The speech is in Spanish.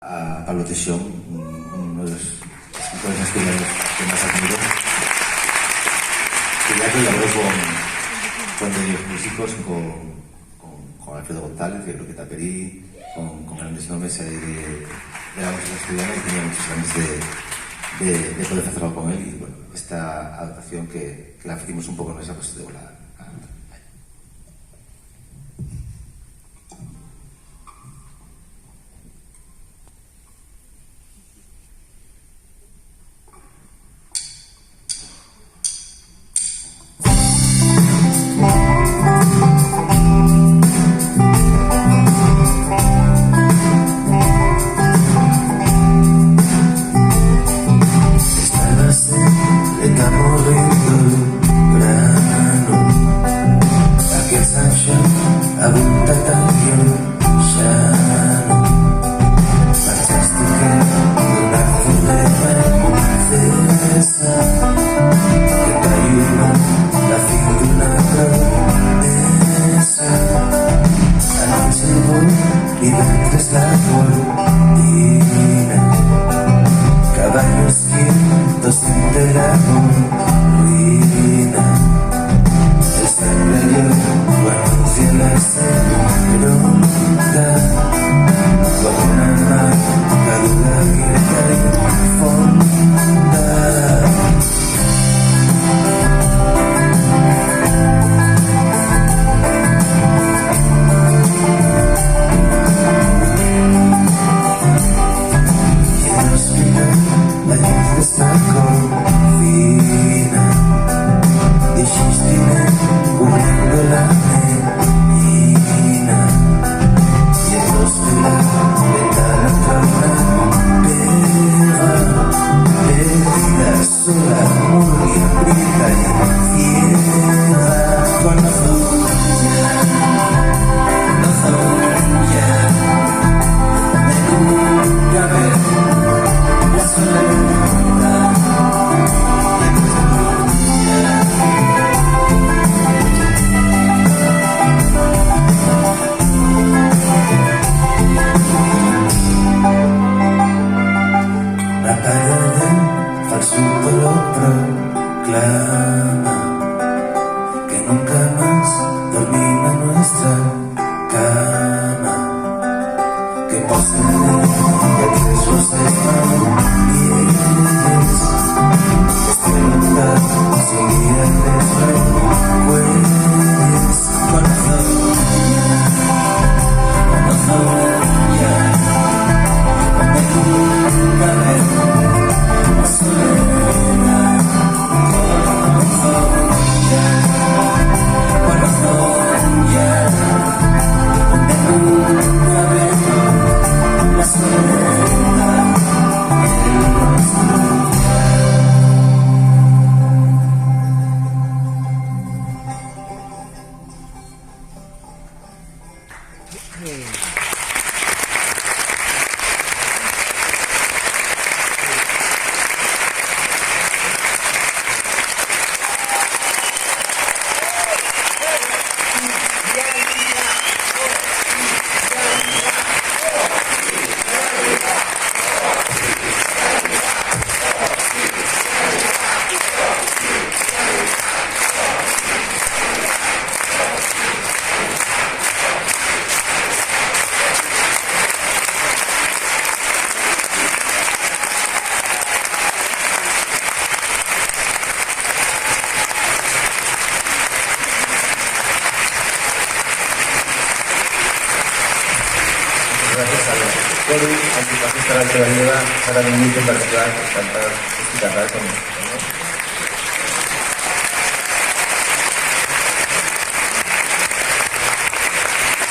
a Pablo Teixón, uno de los escritores asturianos que más admiro, que ya colaboró con varios músicos, con Alfredo González, de Croqueta Perí, con grandes nombres ahí de la música asturiana, y tenía muchos ganas de poder hacer algo con él. Y bueno, esta adaptación que la hicimos un poco en esa, pues de volada. Caballos quietos de la ruina, el sangre anuncia la segunda, con una madrugada que fonda. Proclama que nunca más dormimos en nuestra cama, que poseen que tres voces maldientes, que voluntad seguir recuerdes corazón ya, donde nunca ves la soledad. Gracias a los coro, a su bajista, la que la lleva, Sara Benito en particular, por cantar, con